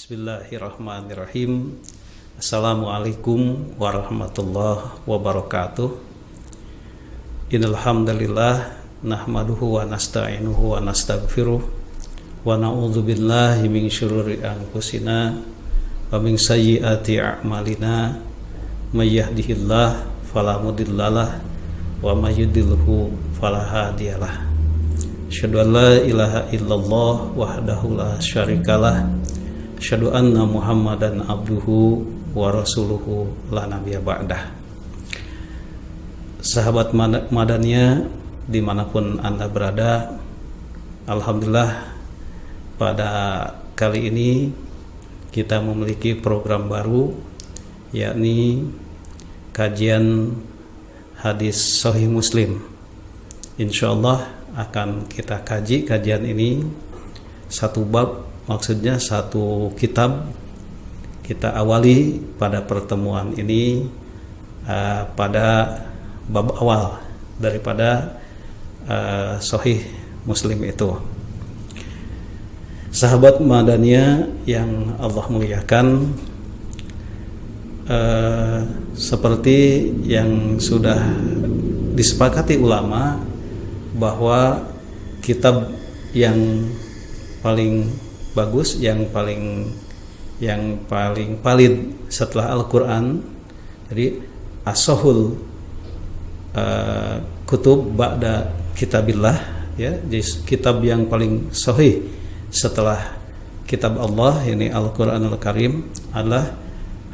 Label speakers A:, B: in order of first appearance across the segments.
A: Bismillahirrahmanirrahim. Assalamualaikum warahmatullahi wabarakatuh. Innal hamdalillah nahmaduhu wa nasta'inuhu wa nastaghfiruh wa na'udzu billahi min syururi anfusina wa min sayyiati a'malina may yahdihillahu fala mudhillalah wa may yudhlilhu fala hadiyalah. Asyhadu an la ilaha illallah wahdahu la syarikalah. Asyhadu anna Muhammadan abduhu wa rasuluhu la nabiyya ba'dah. Sahabat Madaniyah dimanapun Anda berada, alhamdulillah pada kali ini kita memiliki program baru, yakni kajian hadis Sahih Muslim. Insyaallah akan kita kaji kajian ini satu bab, maksudnya satu kitab. Kita awali pada pertemuan ini pada bab awal daripada Sahih Muslim itu. Sahabat Madaniyah yang Allah muliakan, seperti yang sudah disepakati ulama bahwa kitab yang paling bagus, yang paling valid setelah Al-Quran, jadi as-sahul kutub ba'da kitabillah, ya, jadi kitab yang paling sahih setelah kitab Allah, ini Al-Quranul Karim, adalah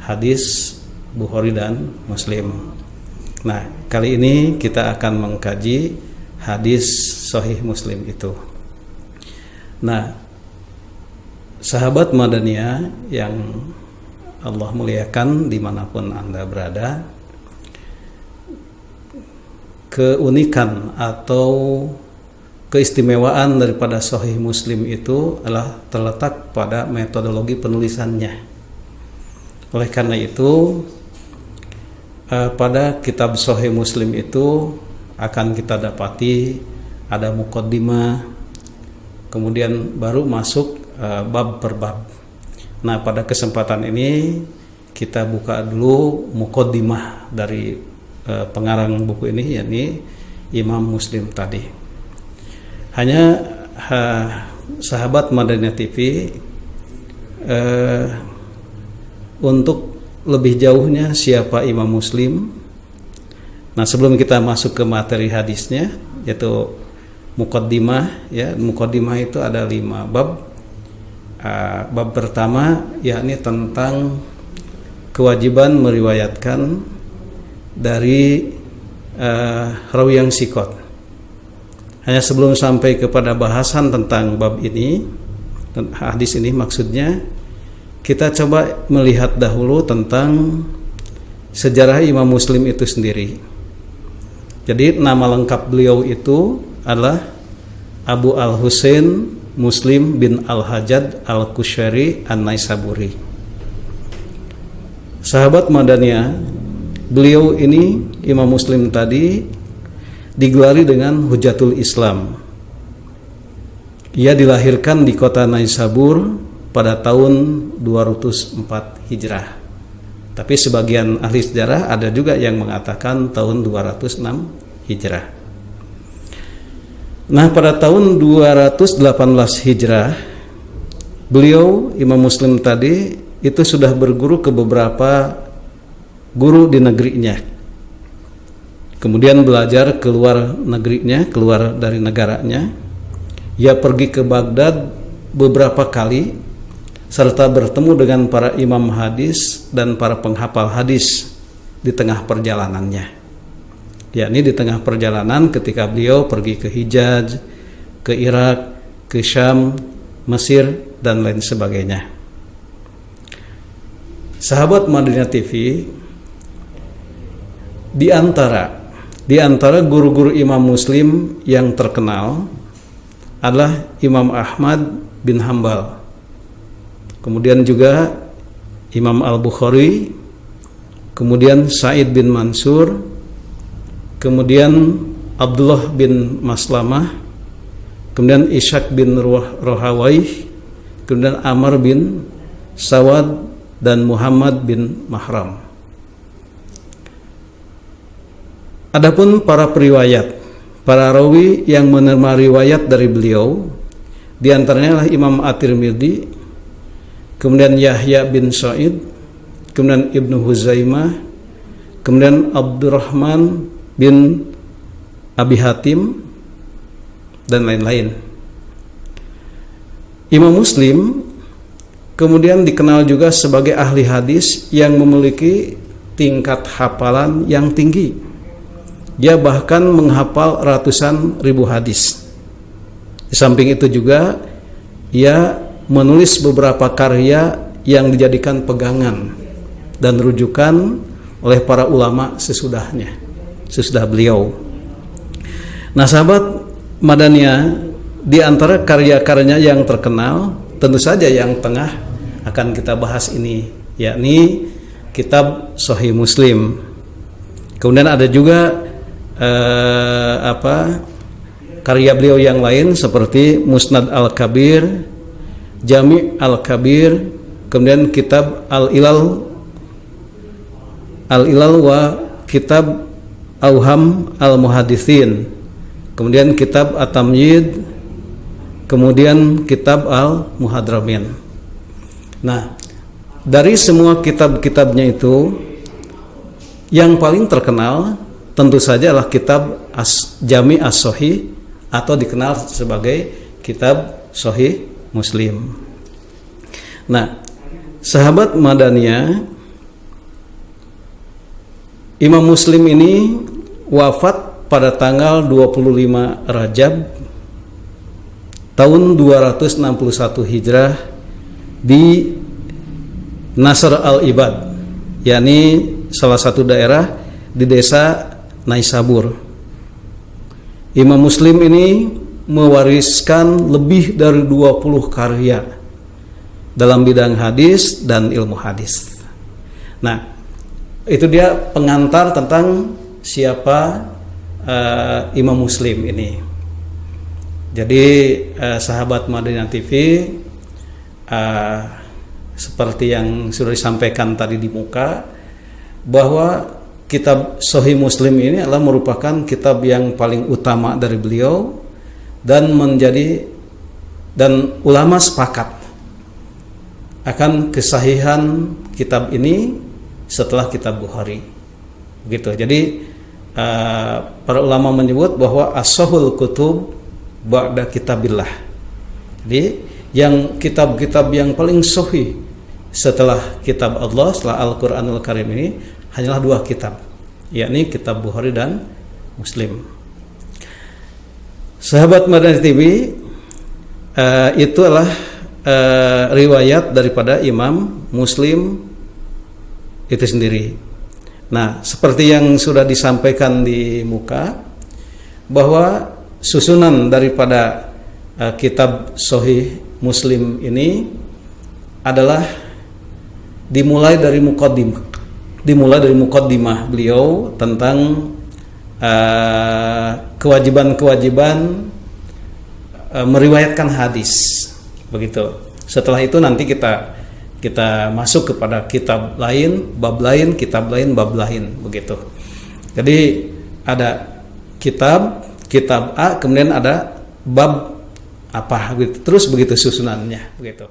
A: hadis Bukhari dan Muslim. Nah, kali ini kita akan mengkaji hadis Sahih Muslim itu. Nah, sahabat Madaniyah yang Allah muliakan dimanapun Anda berada, keunikan atau keistimewaan daripada Sahih Muslim itu adalah terletak pada metodologi penulisannya. Oleh karena itu, pada kitab Sahih Muslim itu akan kita dapati ada muqaddimah, kemudian baru masuk bab per bab. Nah, pada kesempatan ini kita buka dulu muqaddimah dari pengarang buku ini, yakni Imam Muslim tadi. Hanya sahabat Madaniyah TV, untuk lebih jauhnya siapa Imam Muslim. Nah, sebelum kita masuk ke materi hadisnya, yaitu muqaddimah, ya, muqaddimah itu ada 5 bab. Bab pertama yakni tentang kewajiban meriwayatkan dari rawi yang sikot. Hanya sebelum sampai kepada bahasan tentang bab ini, hadis ini maksudnya, kita coba melihat dahulu tentang sejarah Imam Muslim itu sendiri. Jadi nama lengkap beliau itu adalah Abu Al-Husain Muslim bin Al-Hajjaj Al-Qushayri An-Naisaburi. Sahabat Madaniyah, beliau ini Imam Muslim tadi digelari dengan Hujatul Islam. Ia dilahirkan di kota Naisabur pada tahun 204 Hijrah. Tapi sebagian ahli sejarah ada juga yang mengatakan tahun 206 Hijrah. Nah, pada tahun 218 Hijrah, beliau Imam Muslim tadi itu sudah berguru ke beberapa guru di negerinya. Kemudian belajar keluar negerinya, keluar dari negaranya. Ia pergi ke Baghdad beberapa kali serta bertemu dengan para imam hadis dan para penghafal hadis di tengah perjalanannya. Yakni di tengah perjalanan ketika beliau pergi ke Hijaz, ke Irak, ke Syam, Mesir, dan lain sebagainya. Sahabat Madaniyah TV, di antara guru-guru Imam Muslim yang terkenal adalah Imam Ahmad bin Hambal, kemudian juga Imam Al-Bukhari, kemudian Sa'id bin Mansur, kemudian Abdullah bin Maslamah, kemudian Ishaq bin Rohawai, kemudian Amr bin Sawad, dan Muhammad bin Mahram. Adapun para periwayat, para rawi yang menerima riwayat dari beliau, di antaranya adalah Imam At-Tirmidzi, kemudian Yahya bin Sa'id, kemudian Ibnu Huzaimah, kemudian Abdurrahman bin Abi Hatim, dan lain-lain. Imam Muslim kemudian dikenal juga sebagai ahli hadis yang memiliki tingkat hafalan yang tinggi. Dia bahkan menghafal ratusan ribu hadis. Di samping itu juga ia menulis beberapa karya yang dijadikan pegangan dan rujukan oleh para ulama sesudah beliau. Nah, sahabat Madaniyah, di antara karya-karyanya yang terkenal tentu saja yang tengah akan kita bahas ini, yakni kitab Sahih Muslim. Kemudian ada juga karya beliau yang lain seperti Musnad Al-Kabir, Jami' Al-Kabir, kemudian kitab Al-Ilal wa kitab Auham Al-Muhaditsin, kemudian kitab At-Tamyid, kemudian kitab Al-Muhadramin. Nah, dari semua kitab-kitabnya itu yang paling terkenal tentu saja adalah kitab Jami' As-Sahih atau dikenal sebagai kitab Sahih Muslim. Nah, sahabat Madaniyah, Imam Muslim ini wafat pada tanggal 25 Rajab tahun 261 Hijrah di Nasr al-Ibad, yakni salah satu daerah di desa Naisabur. Imam Muslim ini mewariskan lebih dari 20 karya dalam bidang hadis dan ilmu hadis. Nah, itu dia pengantar tentang siapa Imam Muslim ini. Jadi sahabat Madaniyah TV, seperti yang sudah disampaikan tadi di muka, bahwa kitab Sahih Muslim ini adalah merupakan kitab yang paling utama dari beliau dan ulama sepakat akan kesahihan kitab ini setelah kitab Bukhari. Begitu. Jadi para ulama menyebut bahwa as-sahul kutub ba'da kitabillah. Jadi yang kitab-kitab yang paling sahih setelah kitab Allah, setelah Al-Qur'anul Karim ini hanyalah 2 kitab, yakni kitab Bukhari dan Muslim. Sahabat Madaniyah TV, itu adalah riwayat daripada Imam Muslim itu sendiri. Nah, seperti yang sudah disampaikan di muka, bahwa susunan daripada kitab Sahih Muslim ini adalah dimulai dari muqaddimah beliau tentang kewajiban-kewajiban meriwayatkan hadis, begitu. Setelah itu nanti kita masuk kepada kitab lain, bab lain, kitab lain, bab lain, begitu. Jadi ada kitab A, kemudian ada bab apa, begitu. Terus begitu susunannya, begitu.